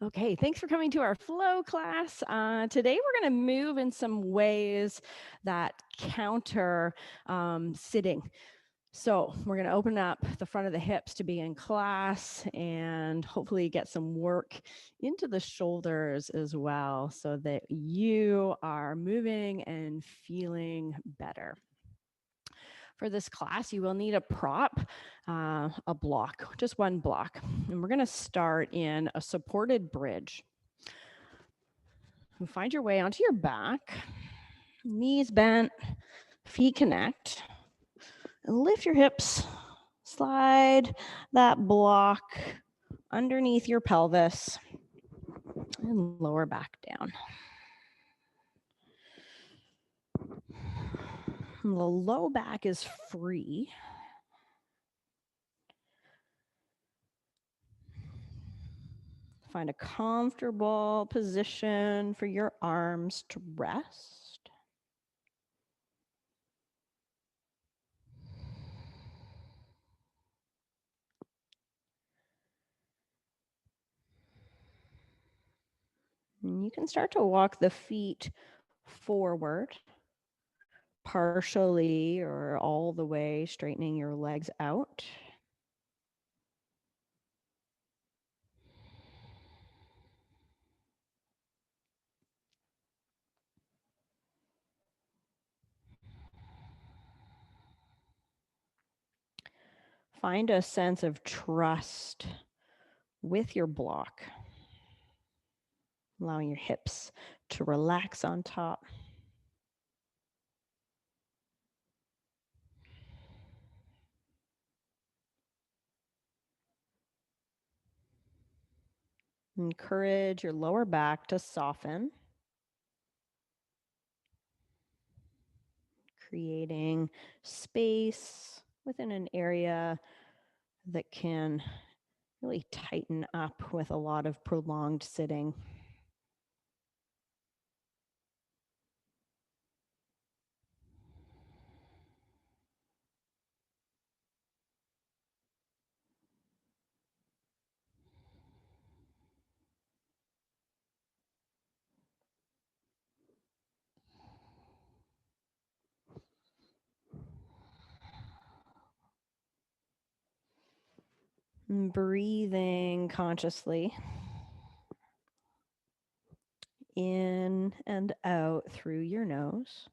Okay, thanks for coming to our flow class. Today we're going to move in some ways that counter sitting. So we're going to open up the front of the hips to be in class and hopefully get some work into the shoulders as well so that you are moving and feeling better. For this class, you will need a prop, a block, just one block. And we're going to start in a supported bridge. Find your way onto your back, knees bent, feet connect, and lift your hips. Slide that block underneath your pelvis and lower back down. And the low back is free. Find a comfortable position for your arms to rest. And you can start to walk the feet forward, partially or all the way, straightening your legs out. Find a sense of trust with your block, allowing your hips to relax on top. Encourage your lower back to soften, creating space within an area that can really tighten up with a lot of prolonged sitting. Breathing consciously in and out through your nose.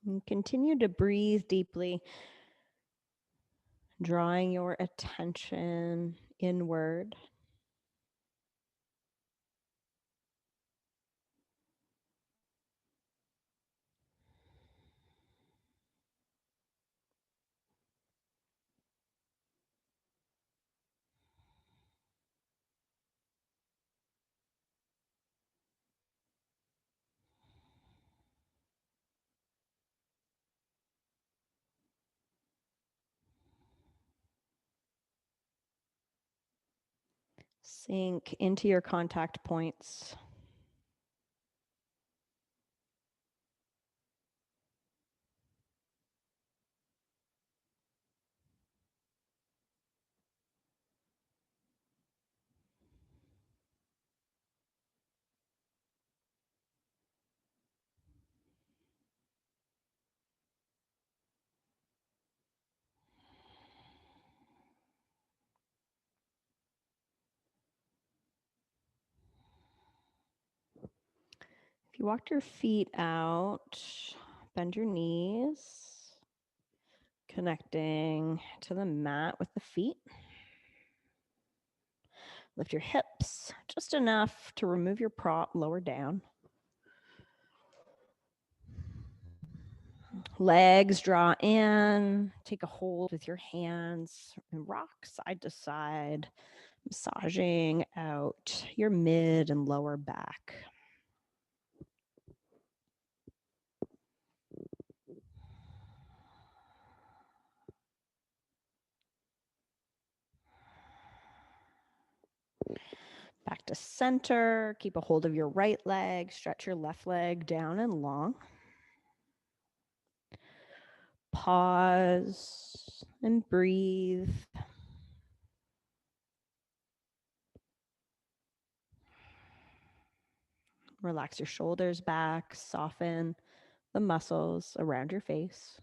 And continue to breathe deeply, drawing your attention inward. Sink into your contact points. If you walked your feet out, bend your knees, connecting to the mat with the feet. Lift your hips just enough to remove your prop lower down. Legs draw in, take a hold with your hands and rock side to side, massaging out your mid and lower back. Back to center, keep a hold of your right leg, stretch your left leg down and long. Pause and breathe. Relax your shoulders back, soften the muscles around your face.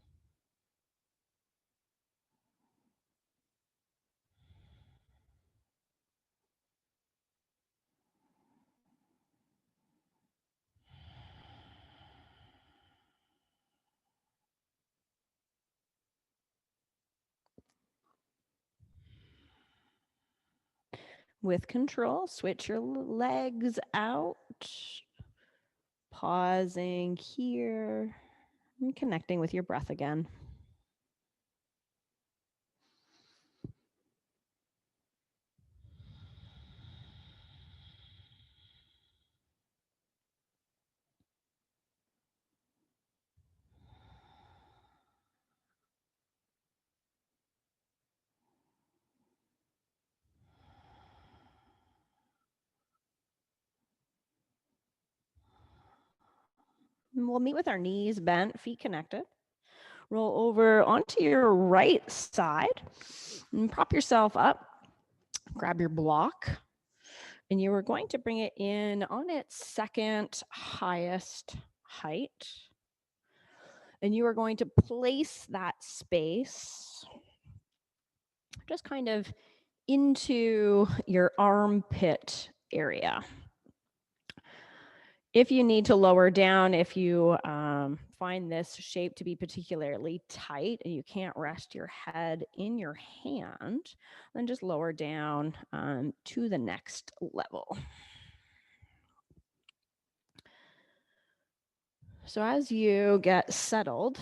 With control, switch your legs out, pausing here and connecting with your breath again. And we'll meet with our knees bent, feet connected. Roll over onto your right side and prop yourself up. Grab your block, and you are going to bring it in on its second highest height. And you are going to place that space just kind of into your armpit area. If you need to lower down, if you find this shape to be particularly tight and you can't rest your head in your hand, then just lower down to the next level. So as you get settled,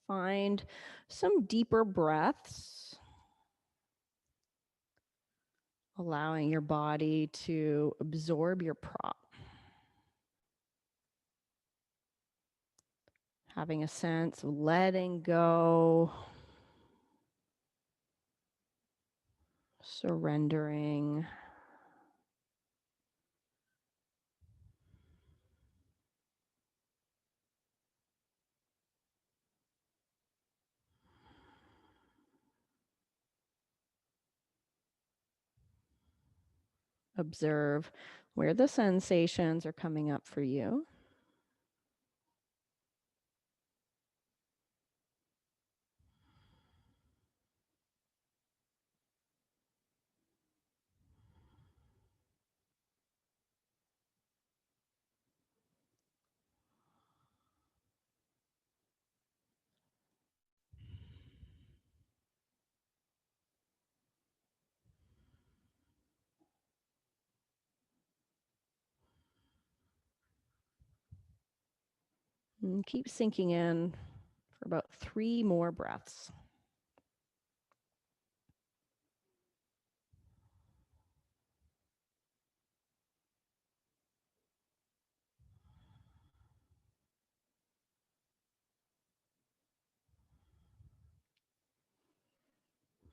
find some deeper breaths, allowing your body to absorb your prop. Having a sense of letting go, surrendering. Observe where the sensations are coming up for you. And keep sinking in for about 3 more breaths.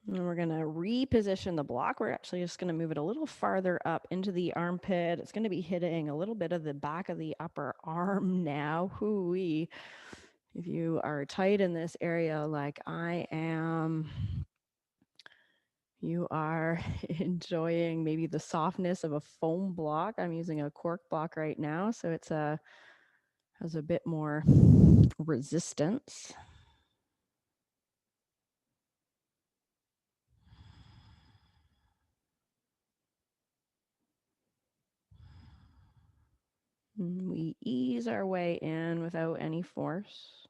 And we're going to reposition the block. We're actually just going to move it a little farther up into the armpit. It's going to be hitting a little bit of the back of the upper arm now. Hoo-wee. If you are tight in this area like I am, you are enjoying maybe the softness of a foam block. I'm using a cork block right now, so it's has a bit more resistance. And we ease our way in without any force.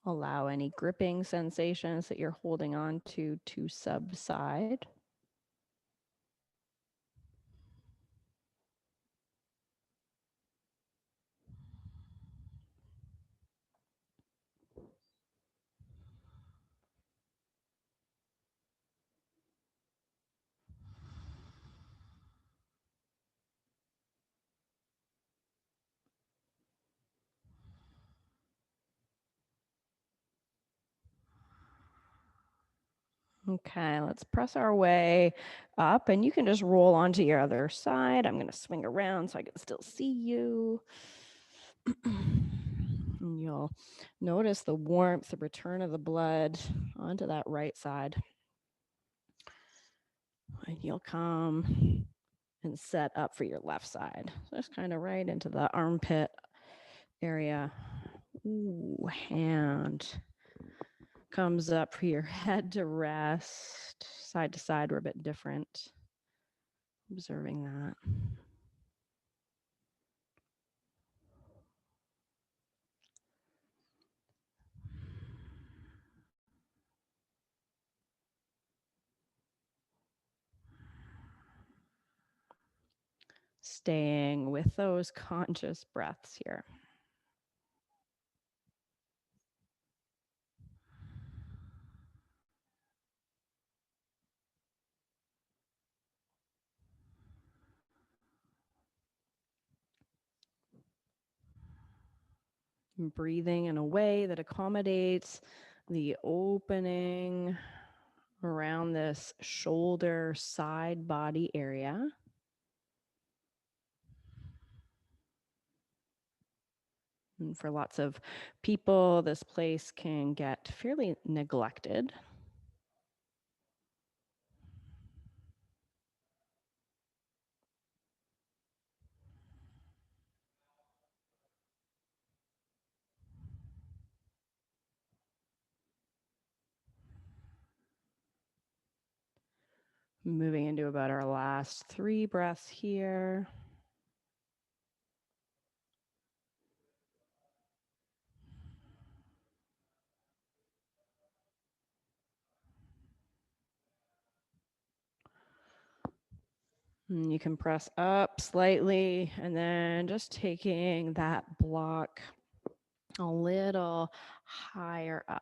Allow any gripping sensations that you're holding on to subside. Okay, let's press our way up, and you can just roll onto your other side. I'm going to swing around so I can still see you. And you'll notice the warmth, the return of the blood onto that right side. And you'll come and set up for your left side. So just kind of right into the armpit area. Ooh, hand comes up for your head to rest. Side to side, we're a bit different. Observing that. Staying with those conscious breaths here. Breathing in a way that accommodates the opening around this shoulder side body area. And for lots of people, this place can get fairly neglected. Moving into about our last 3 breaths here. And you can press up slightly and then just taking that block a little higher up.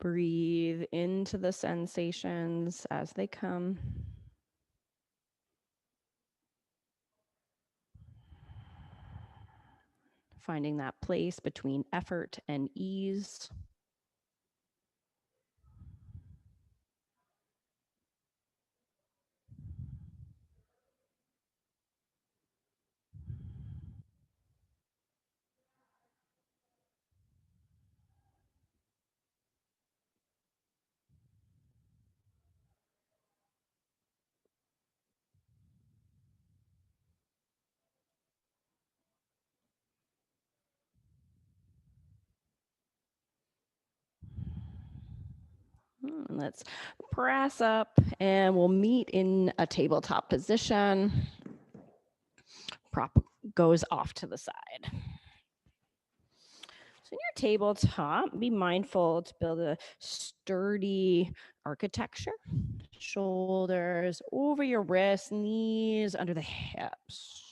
Breathe into the sensations as they come. Finding that place between effort and ease. Let's press up and we'll meet in a tabletop position. Prop goes off to the side. So in your tabletop, be mindful to build a sturdy architecture. Shoulders over your wrists, knees under the hips.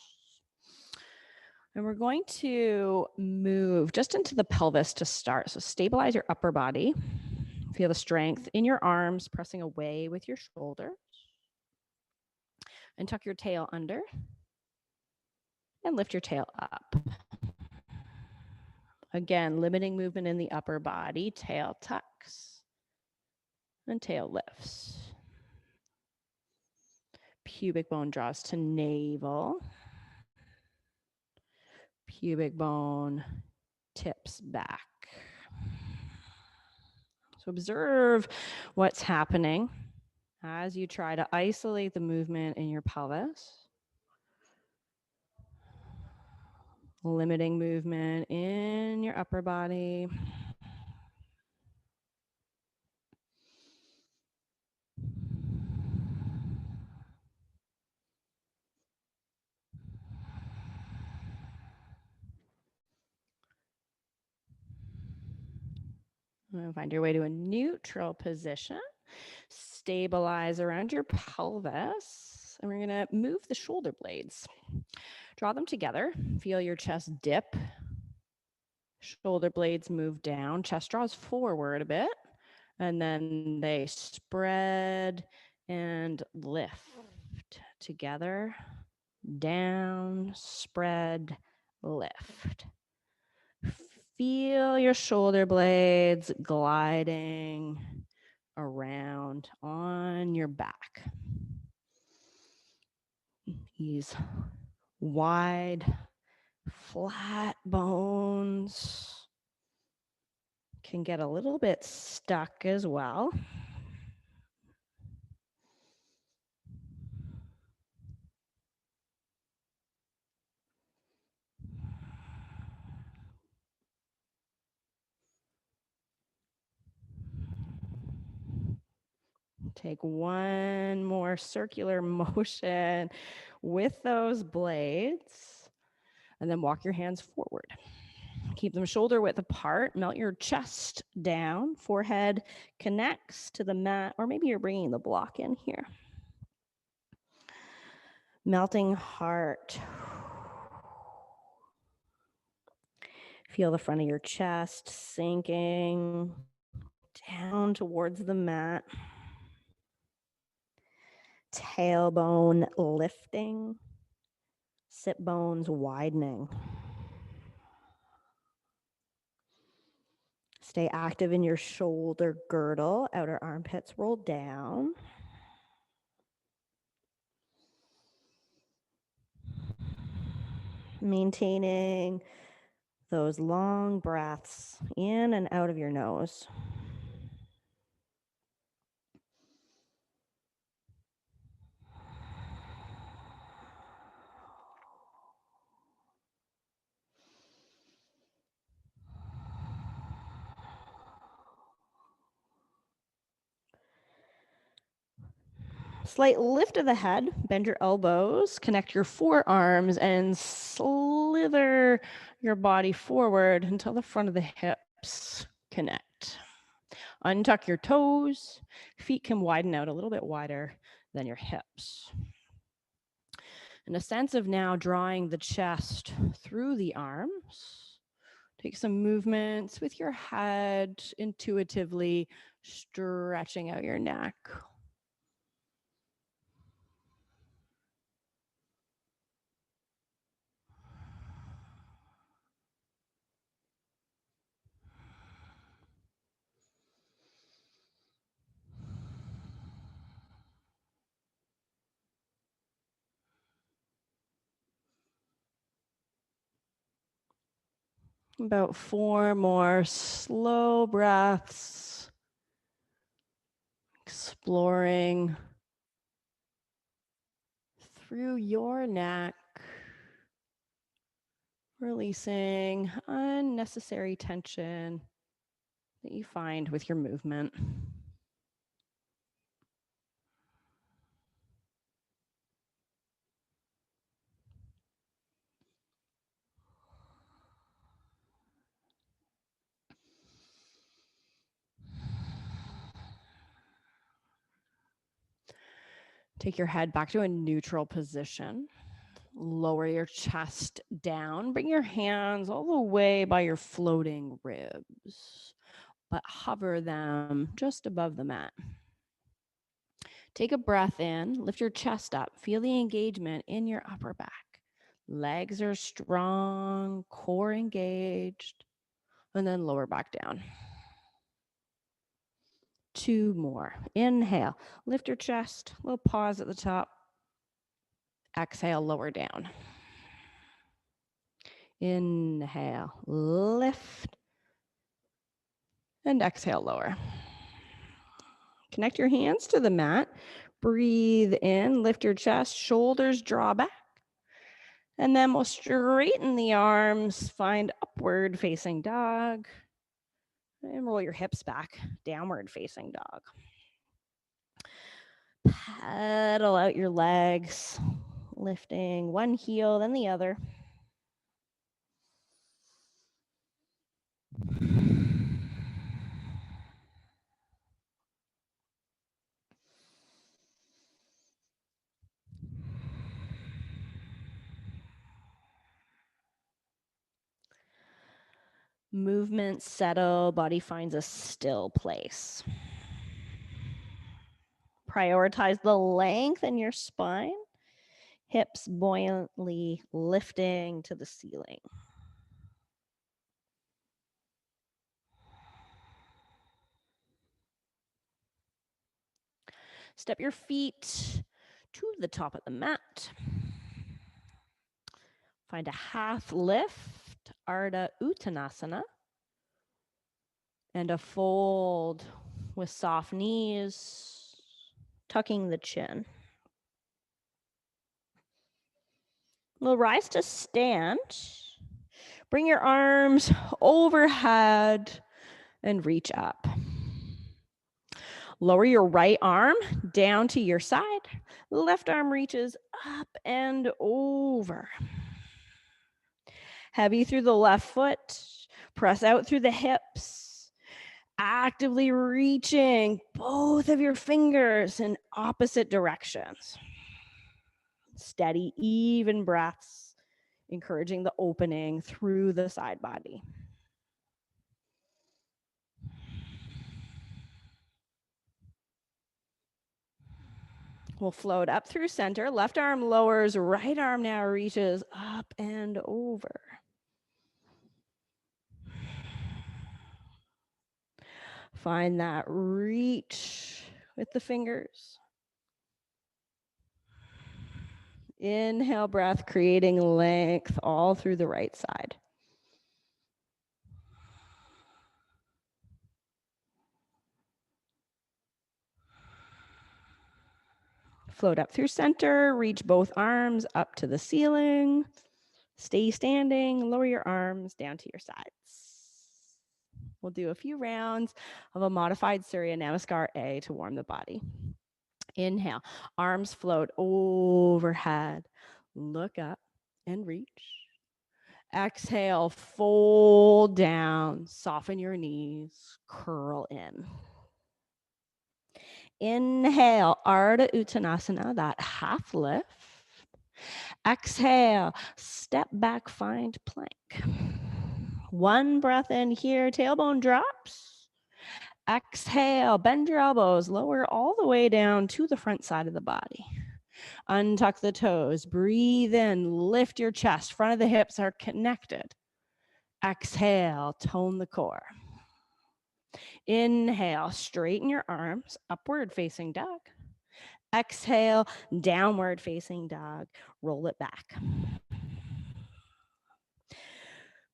And we're going to move just into the pelvis to start. So stabilize your upper body. Feel the strength in your arms, pressing away with your shoulders. And tuck your tail under. And lift your tail up. Again, limiting movement in the upper body. Tail tucks. And tail lifts. Pubic bone draws to navel. Pubic bone tips back. So observe what's happening as you try to isolate the movement in your pelvis. Limiting movement in your upper body. Find your way to a neutral position. Stabilize around your pelvis. And we're going to move the shoulder blades. Draw them together. Feel your chest dip. Shoulder blades move down. Chest draws forward a bit. And then they spread and lift together. Down, spread, lift. Feel your shoulder blades gliding around on your back. These wide, flat bones can get a little bit stuck as well. Take one more circular motion with those blades, and then walk your hands forward. Keep them shoulder width apart. Melt your chest down. Forehead connects to the mat, or maybe you're bringing the block in here. Melting heart. Feel the front of your chest sinking down towards the mat. Tailbone lifting. Sit bones widening. Stay active in your shoulder girdle. Outer armpits roll down. Maintaining those long breaths in and out of your nose. Slight lift of the head, bend your elbows, connect your forearms, and slither your body forward until the front of the hips connect. Untuck your toes. Feet can widen out a little bit wider than your hips. And a sense of now drawing the chest through the arms. Take some movements with your head, intuitively stretching out your neck. About 4 more slow breaths, exploring through your neck, releasing unnecessary tension that you find with your movement. Take your head back to a neutral position. Lower your chest down. Bring your hands all the way by your floating ribs, but hover them just above the mat. Take a breath in, lift your chest up, feel the engagement in your upper back. Legs are strong, core engaged, and then lower back down. 2 more. Inhale, lift your chest, little pause at the top. Exhale, lower down. Inhale, lift, and exhale, lower. Connect your hands to the mat. Breathe in, lift your chest, shoulders draw back. And then we'll straighten the arms, find upward facing dog, and roll your hips back, downward facing dog. Pedal out your legs, lifting one heel, then the other. Movement settle, body finds a still place. Prioritize the length in your spine. Hips buoyantly lifting to the ceiling. Step your feet to the top of the mat. Find a half lift, Ardha Uttanasana, and a fold with soft knees, tucking the chin. We'll rise to stand. Bring your arms overhead and reach up. Lower your right arm down to your side. Left arm reaches up and over. Heavy through the left foot. Press out through the hips. Actively reaching both of your fingers in opposite directions. Steady, even breaths, encouraging the opening through the side body. We'll float up through center. Left arm lowers, right arm now reaches up and over. Find that reach with the fingers. Inhale, breath, creating length all through the right side. Float up through center, reach both arms up to the ceiling. Stay standing, lower your arms down to your sides. We'll do a few rounds of a modified Surya Namaskar A to warm the body. Inhale, arms float overhead. Look up and reach. Exhale, fold down, soften your knees, curl in. Inhale, Ardha Uttanasana, that half lift. Exhale, step back, find plank. One breath in here, tailbone drops. Exhale, bend your elbows, lower all the way down to the front side of the body. Untuck the toes, breathe in, lift your chest, front of the hips are connected. Exhale, tone the core. Inhale, straighten your arms, upward facing dog. Exhale, downward facing dog, roll it back.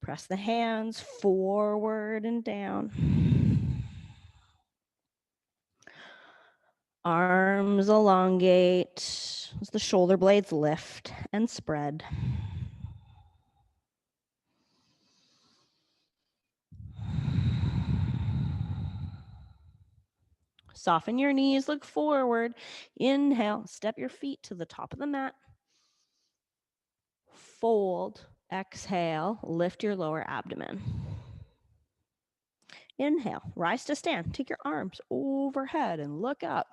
Press the hands forward and down. Arms elongate as the shoulder blades lift and spread. Soften your knees, look forward. Inhale, step your feet to the top of the mat. Fold, exhale, lift your lower abdomen. Inhale, rise to stand. Take your arms overhead and look up.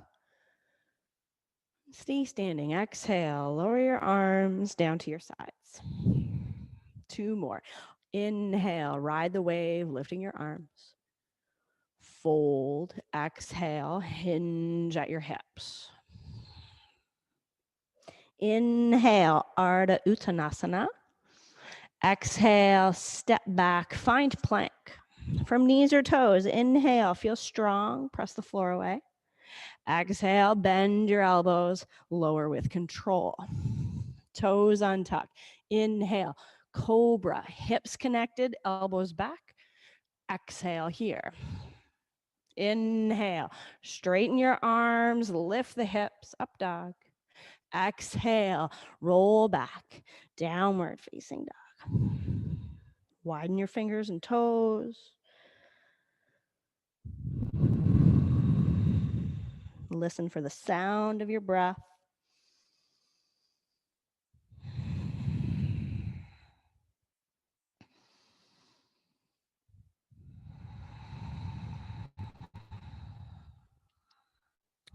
Stay standing. Exhale, lower your arms down to your sides. Two more. Inhale, ride the wave, lifting your arms. Fold, exhale, hinge at your hips. Inhale, Ardha Uttanasana. Exhale, step back, find plank. From knees or toes, inhale, feel strong, press the floor away. Exhale, bend your elbows, lower with control. Toes untucked. Inhale, cobra, hips connected, elbows back. Exhale here. Inhale, straighten your arms, lift the hips, up dog. Exhale, roll back, downward facing dog. Widen your fingers and toes. Listen for the sound of your breath.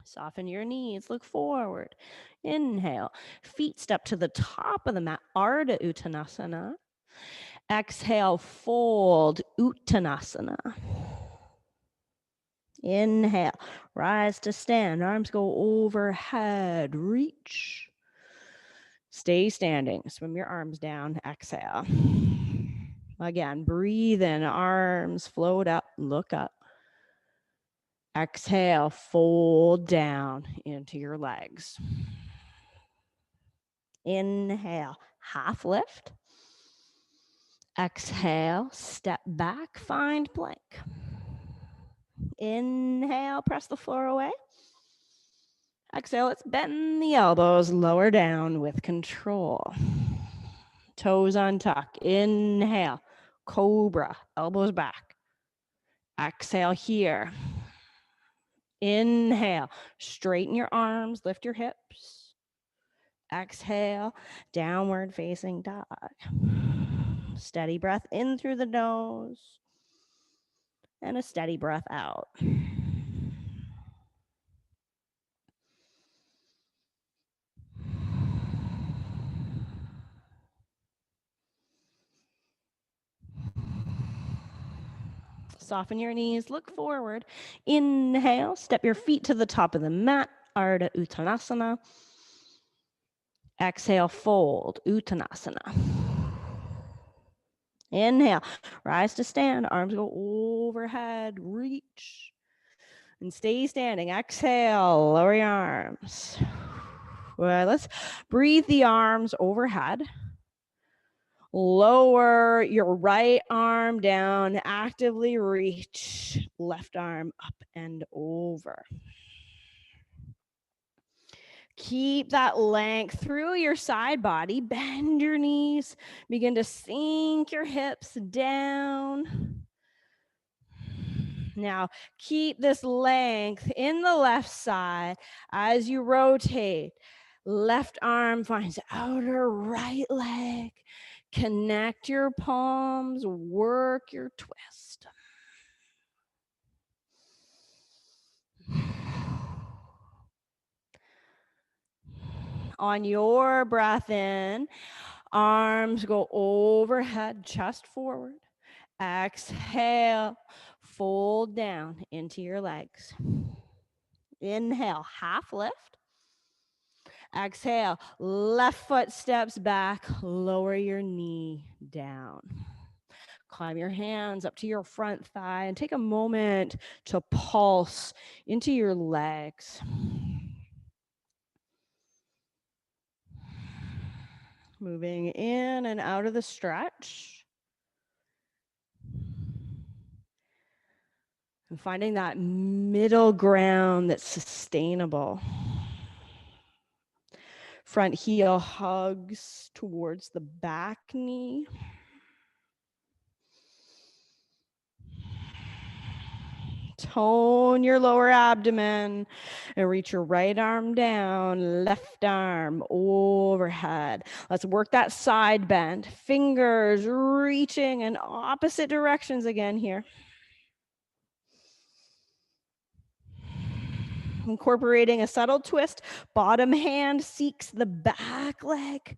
Soften your knees, look forward. Inhale, feet step to the top of the mat, Ardha Uttanasana. Exhale, fold, Uttanasana. Inhale, rise to stand, arms go overhead, reach. Stay standing, swim your arms down, exhale. Again, breathe in, arms float up, look up. Exhale, fold down into your legs. Inhale, half lift. Exhale, step back, find plank. Inhale, press the floor away. Exhale, let's bend the elbows, lower down with control. Toes untuck. Inhale, cobra, elbows back. Exhale here. Inhale, straighten your arms, lift your hips. Exhale, downward facing dog. Steady breath in through the nose and a steady breath out. Soften your knees, look forward. Inhale, step your feet to the top of the mat, Ardha Uttanasana. Exhale, fold, Uttanasana. Inhale, rise to stand, arms go overhead, reach. And stay standing. Exhale, lower your arms. All right, let's breathe the arms overhead. Lower your right arm down, actively reach left arm up and over. Keep that length through your side body. Bend your knees. Begin to sink your hips down. Now, keep this length in the left side as you rotate. Left arm finds outer right leg. Connect your palms, work your twist. On your breath in, arms go overhead, chest forward. Exhale, fold down into your legs. Inhale, half lift. Exhale, left foot steps back, lower your knee down. Climb your hands up to your front thigh and take a moment to pulse into your legs. Moving in and out of the stretch. And finding that middle ground that's sustainable. Front heel hugs towards the back knee. Tone your lower abdomen and reach your right arm down, left arm overhead. Let's work that side bend. Fingers reaching in opposite directions again here. Incorporating a subtle twist. Bottom hand seeks the back leg.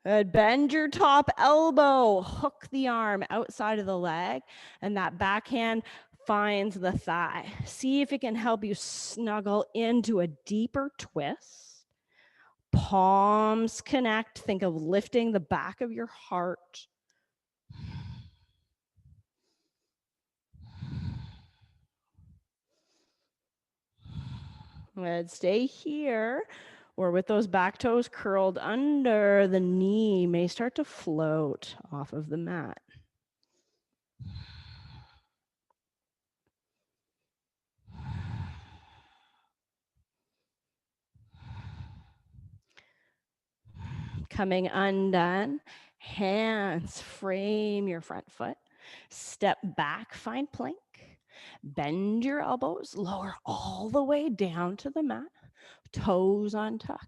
Good. Bend your top elbow, hook the arm outside of the leg, and that backhand finds the thigh. See if it can help you snuggle into a deeper twist. Palms connect. Think of lifting the back of your heart. Good. Stay here. Or with those back toes curled under, the knee may start to float off of the mat. Coming undone, hands frame your front foot. Step back, find plank. Bend your elbows, lower all the way down to the mat. Toes on tuck.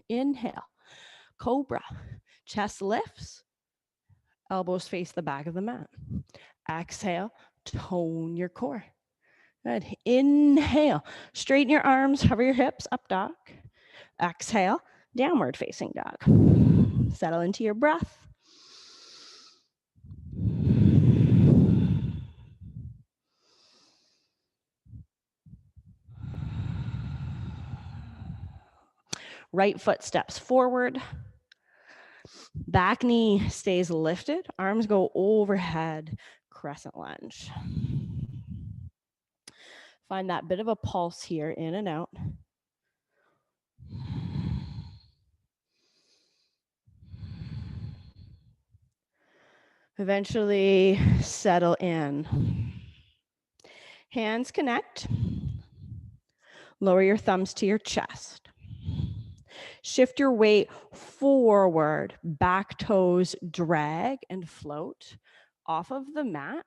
Inhale, cobra. Chest lifts. Elbows face the back of the mat. Exhale, tone your core. Good. Inhale, straighten your arms, hover your hips, up dog. Exhale, downward facing dog. Settle into your breath. Right foot steps forward. Back knee stays lifted. Arms go overhead. Crescent lunge. Find that bit of a pulse here, in and out. Eventually settle in. Hands connect. Lower your thumbs to your chest. Shift your weight forward. Back toes drag and float off of the mat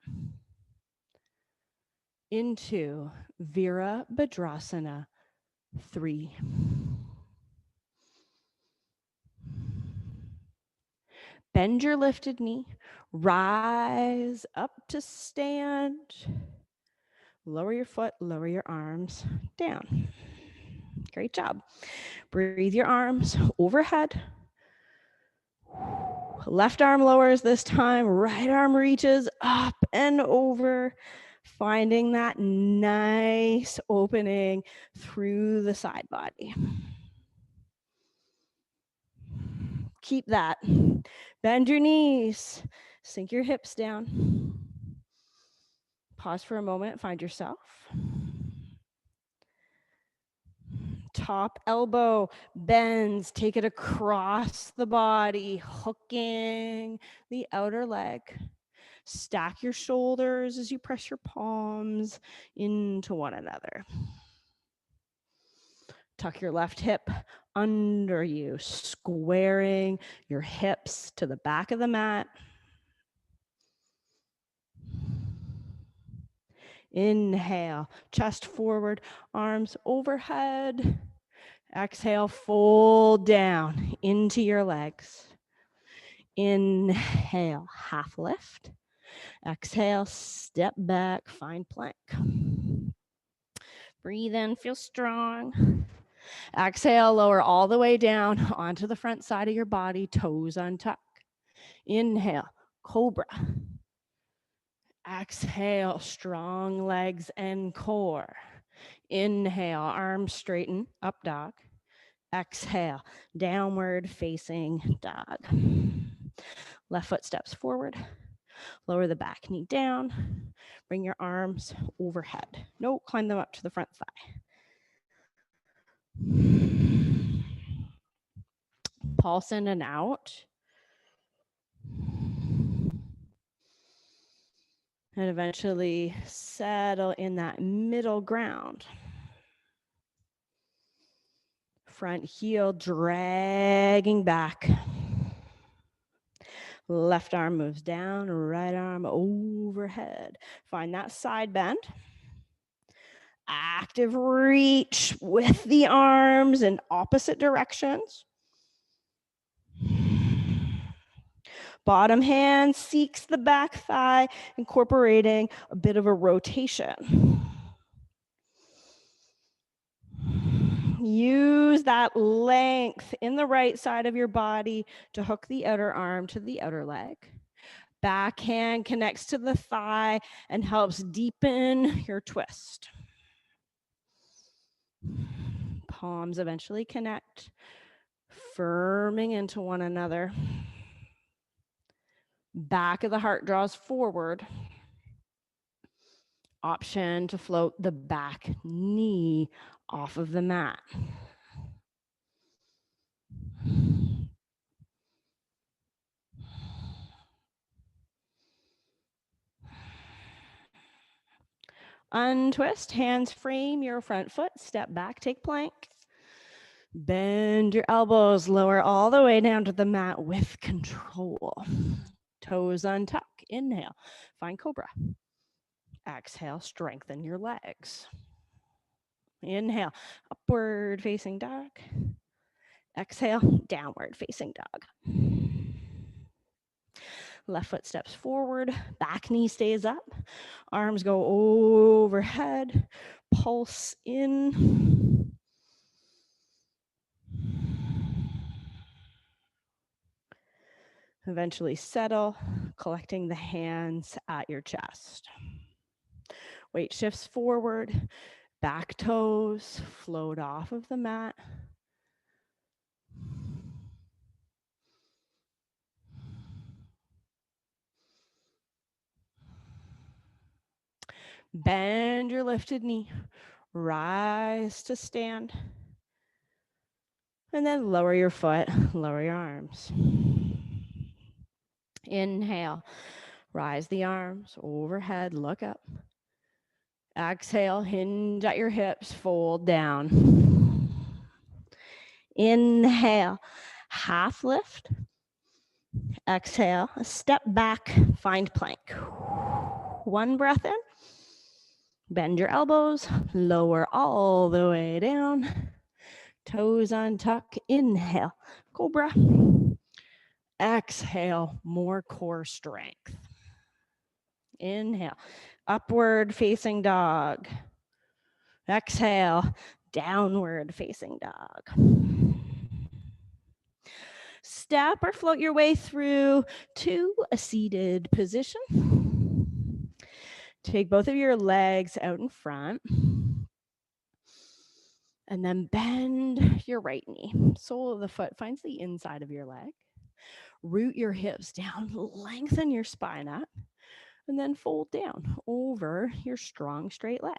into Virabhadrasana 3. Bend your lifted knee. Rise up to stand. Lower your foot, lower your arms down. Great job. Breathe your arms overhead. Left arm lowers this time. Right arm reaches up and over, finding that nice opening through the side body. Keep that. Bend your knees. Sink your hips down. Pause for a moment. Find yourself. Top elbow bends. Take it across the body, hooking the outer leg. Stack your shoulders as you press your palms into one another. Tuck your left hip under you, squaring your hips to the back of the mat. Inhale, chest forward, arms overhead. Exhale, fold down into your legs. Inhale, half lift. Exhale, step back, find plank. Breathe in, feel strong. Exhale, lower all the way down onto the front side of your body, toes untuck. Inhale, cobra. Exhale, strong legs and core. Inhale, arms straighten, up dog. Exhale, downward facing dog. Left foot steps forward. Lower the back knee down. Bring your arms overhead. No, climb them up to the front thigh. Pulse in and out. And eventually settle in that middle ground. Front heel dragging back. Left arm moves down, right arm overhead. Find that side bend. Active reach with the arms in opposite directions. Bottom hand seeks the back thigh, incorporating a bit of a rotation. Use that length in the right side of your body to hook the outer arm to the outer leg. Back hand connects to the thigh and helps deepen your twist. Palms eventually connect, firming into one another. Back of the heart draws forward. Option to float the back knee off of the mat. Untwist, hands frame your front foot, step back, take plank. Bend your elbows, lower all the way down to the mat with control. Toes untuck, inhale, find cobra. Exhale, strengthen your legs. Inhale, upward facing dog. Exhale, downward facing dog. Left foot steps forward, back knee stays up, arms go overhead, pulse in. Eventually settle, collecting the hands at your chest. Weight shifts forward, back toes float off of the mat. Bend your lifted knee, rise to stand, and then lower your foot, lower your arms. Inhale, rise the arms overhead, look up. Exhale, hinge at your hips, fold down. Inhale, half lift. Exhale, step back, find plank. One breath in. Bend your elbows, lower all the way down. Toes untuck, inhale, cobra. Exhale, more core strength. Inhale, upward facing dog. Exhale, downward facing dog. Step or float your way through to a seated position. Take both of your legs out in front. And then bend your right knee. Sole of the foot finds the inside of your leg. Root your hips down, lengthen your spine up, and then fold down over your strong straight leg.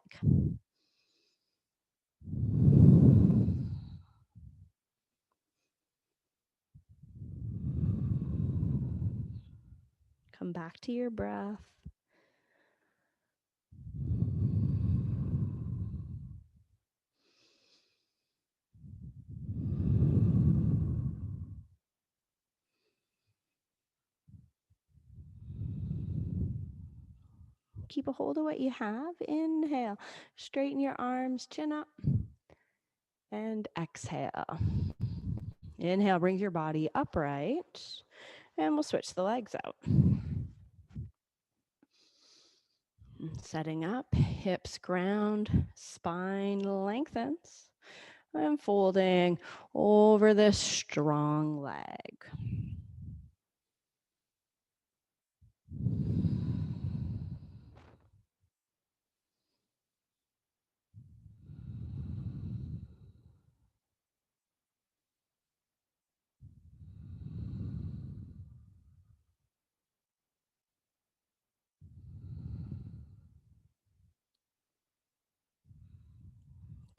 Come back to your breath. Keep a hold of what you have. Inhale, straighten your arms, chin up, and exhale. Inhale, bring your body upright, and we'll switch the legs out. Setting up, hips ground, spine lengthens. I'm folding over this strong leg.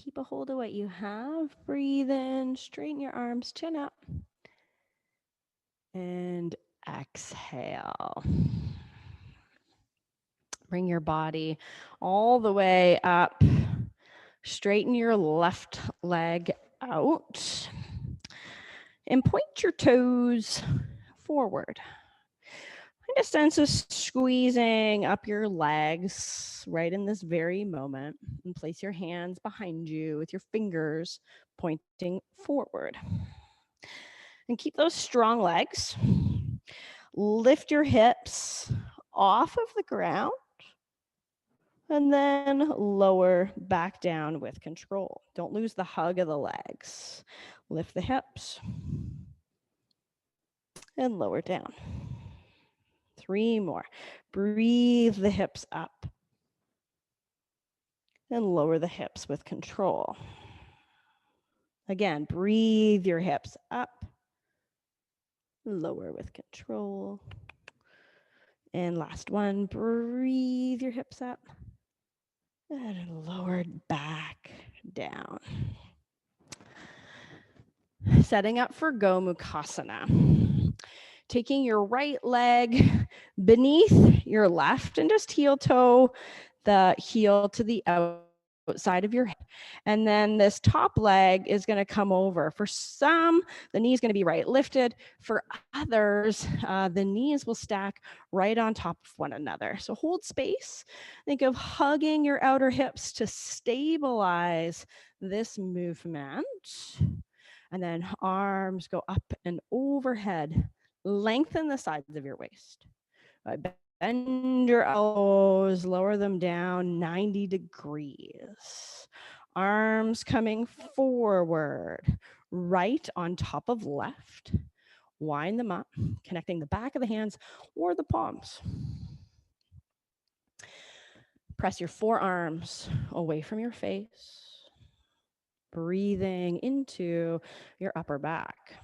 Keep a hold of what you have. Breathe in, straighten your arms, chin up. And exhale. Bring your body all the way up. Straighten your left leg out. And point your toes forward. Find a sense of squeezing up your legs right in this very moment. And place your hands behind you with your fingers pointing forward. And keep those strong legs. Lift your hips off of the ground. And then lower back down with control. Don't lose the hug of the legs. Lift the hips and lower down. 3 more. Breathe the hips up and lower the hips with control. Again, breathe your hips up, lower with control. And last one, breathe your hips up and lower back down. Setting up for Gomukhasana. Taking your right leg beneath your left and just heel toe the heel to the outside of your head. And then this top leg is going to come over. For some, the knee is going to be right lifted. For others, the knees will stack right on top of one another. So hold space. Think of hugging your outer hips to stabilize this movement. And then arms go up and overhead. Lengthen the sides of your waist. Bend your elbows, lower them down 90 degrees. Arms coming forward, right on top of left. Wind them up, connecting the back of the hands or the palms. Press your forearms away from your face, breathing into your upper back.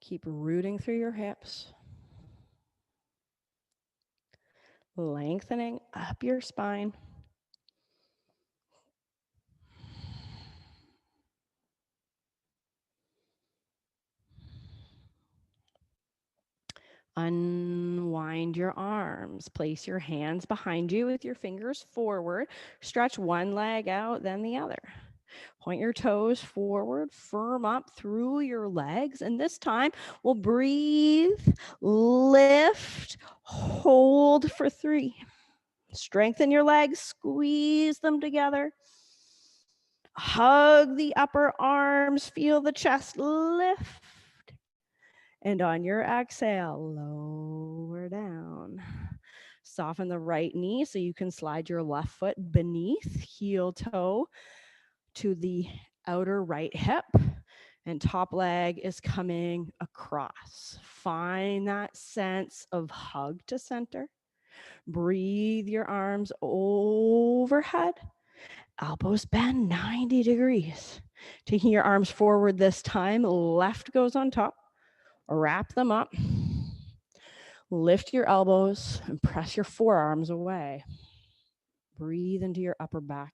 Keep rooting through your hips, lengthening up your spine. Unwind your arms. Place your hands behind you with your fingers forward. Stretch one leg out, then the other. Point your toes forward, firm up through your legs. And this time we'll breathe, lift, hold for 3. Strengthen your legs, squeeze them together. Hug the upper arms, feel the chest lift. And on your exhale, lower down. Soften the right knee so you can slide your left foot beneath, heel toe to the outer right hip. And top leg is coming across. Find that sense of hug to center. Breathe your arms overhead. Elbows bend 90 degrees. Taking your arms forward this time, left goes on top. Wrap them up. Lift your elbows and press your forearms away. Breathe into your upper back.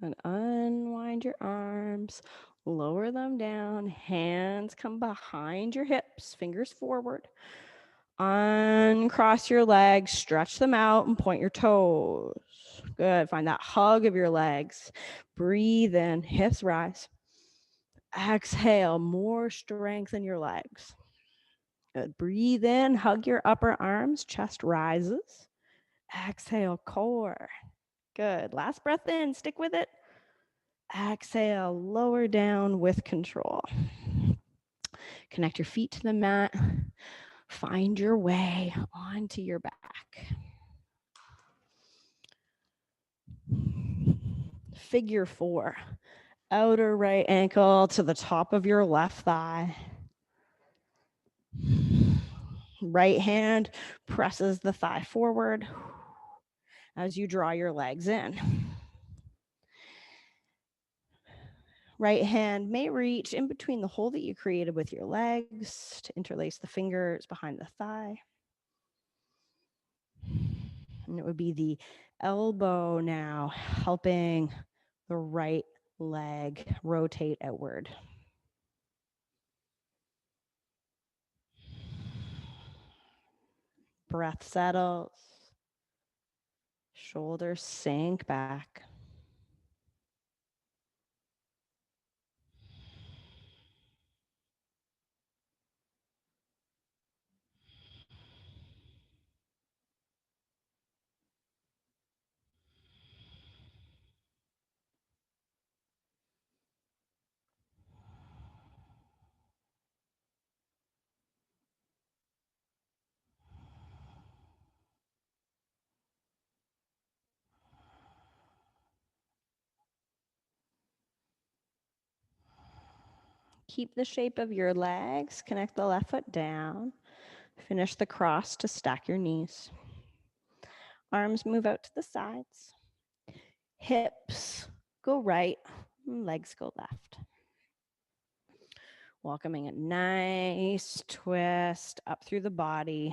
And unwind your arms, lower them down, hands come behind your hips, fingers forward. Uncross your legs, stretch them out and point your toes. Good, find that hug of your legs. Breathe in, hips rise. Exhale, more strength in your legs. Good, breathe in, hug your upper arms, chest rises. Exhale, core. Good, last breath in, stick with it. Exhale, lower down with control. Connect your feet to the mat. Find your way onto your back. Figure 4. Outer right ankle to the top of your left thigh. Right hand presses the thigh forward as you draw your legs in. Right hand may reach in between the hole that you created with your legs to interlace the fingers behind the thigh. And it would be the elbow now helping the right leg rotate outward. Breath settles. Shoulders sink back. Keep the shape of your legs. Connect the left foot down. Finish the cross to stack your knees. Arms move out to the sides. Hips go right, legs go left. Welcoming a nice twist up through the body.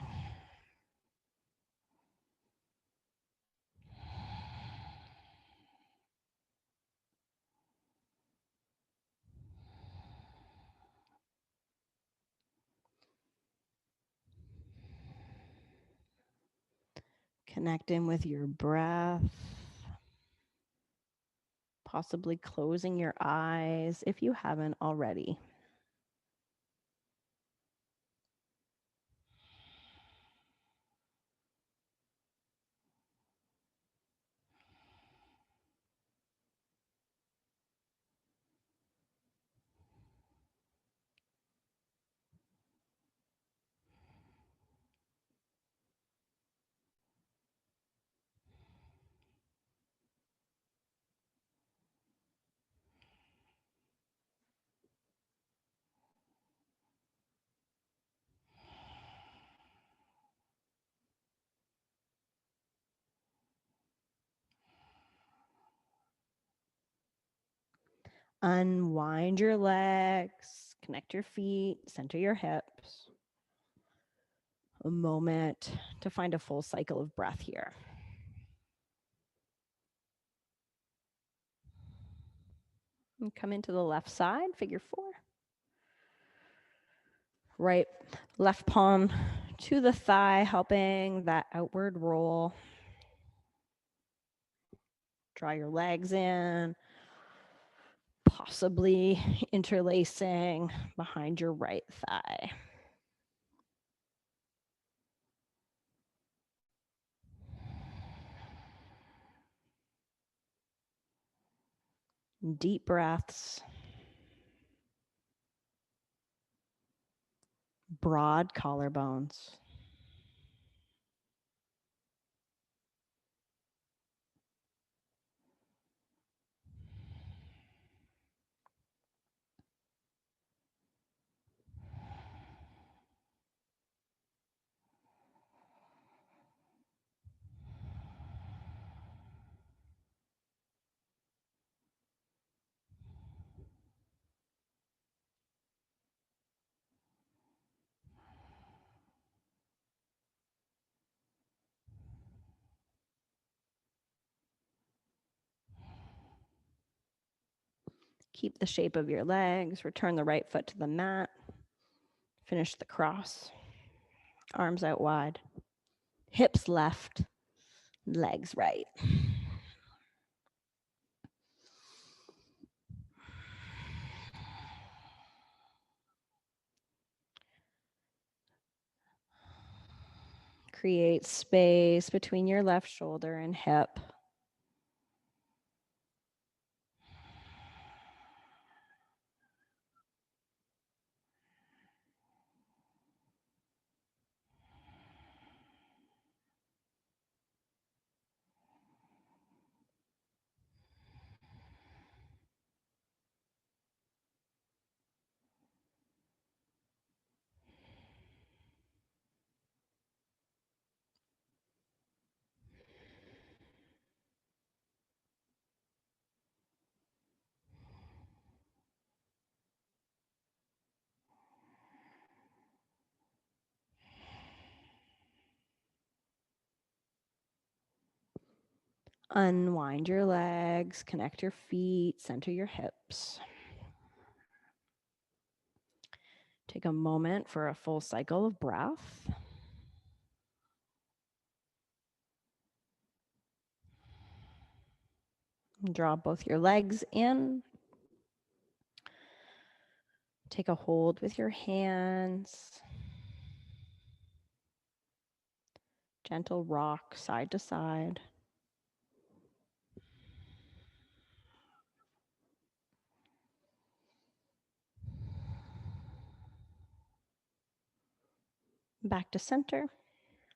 Connect in with your breath. Possibly closing your eyes if you haven't already. Unwind your legs, connect your feet, center your hips. A moment to find a full cycle of breath here. And come into the left side, figure 4. Right, left palm to the thigh, helping that outward roll. Draw your legs in, possibly interlacing behind your right thigh. Deep breaths. Broad collarbones. Keep the shape of your legs. Return the right foot to the mat. Finish the cross. Arms out wide. Hips left, legs right. Create space between your left shoulder and hip. Unwind your legs, connect your feet, center your hips. Take a moment for a full cycle of breath. Draw both your legs in. Take a hold with your hands. Gentle rock side to side. Back to center.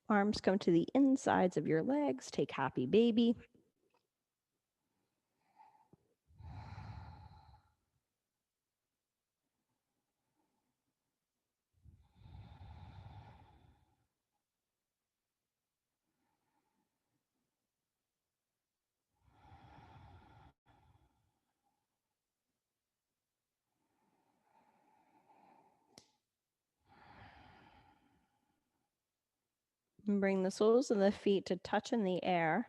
Arms come to the insides of your legs. Take happy baby. And bring the soles of the feet to touch in the air.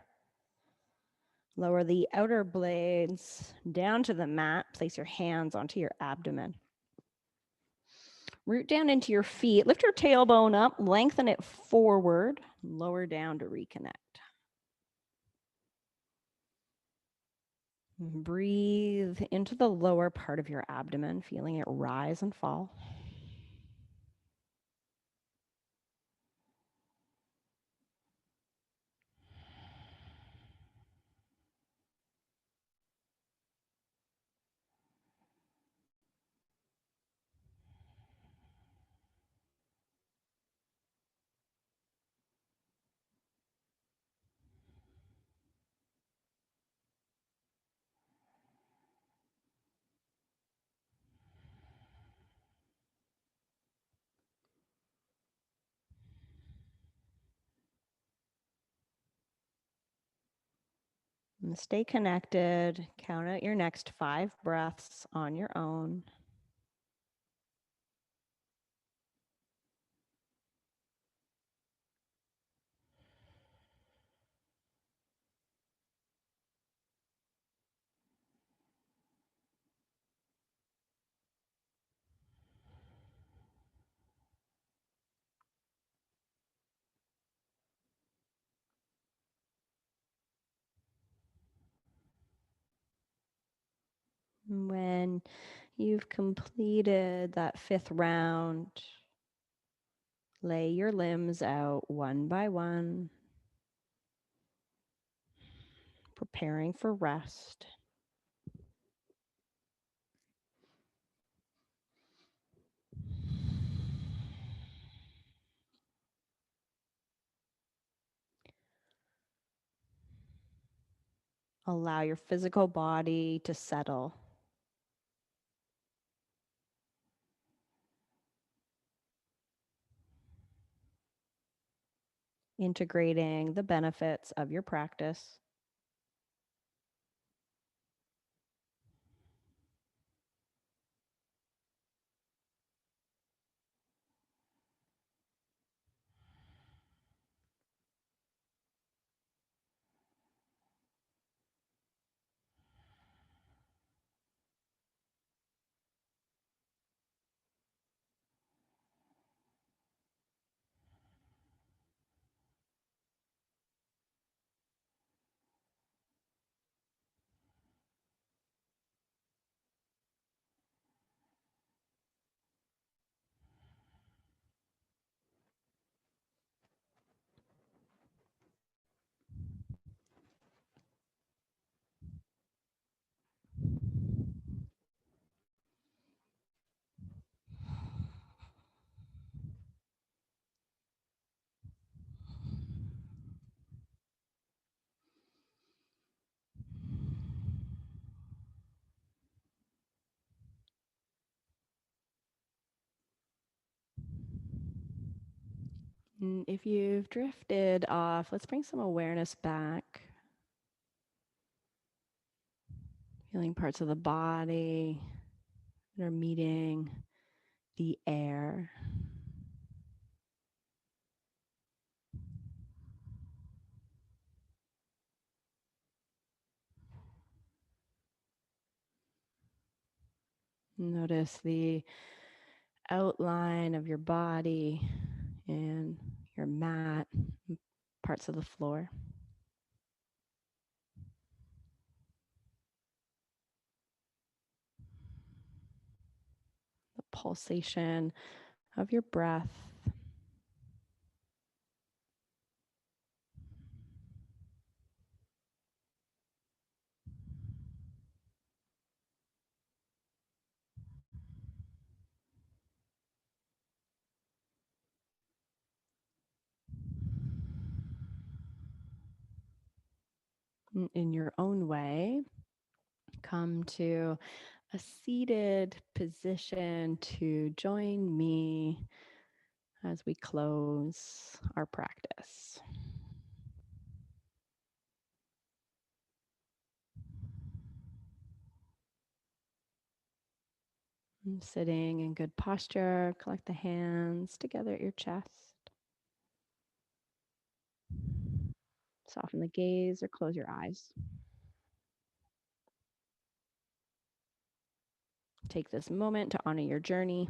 Lower the outer blades down to the mat. Place your hands onto your abdomen. Root down into your feet. Lift your tailbone up. Lengthen it forward. Lower down to reconnect. Breathe into the lower part of your abdomen, feeling it rise and fall. And stay connected. Count out your next 5 breaths on your own. When you've completed that 5th round, lay your limbs out one by one, preparing for rest. Allow your physical body to settle. Integrating the benefits of your practice. And if you've drifted off, let's bring some awareness back. Feeling parts of the body that are meeting the air. Notice the outline of your body and your mat, parts of the floor. The pulsation of your breath. In your own way, come to a seated position to join me as we close our practice. And sitting in good posture, collect the hands together at your chest. Soften the gaze or close your eyes. Take this moment to honor your journey.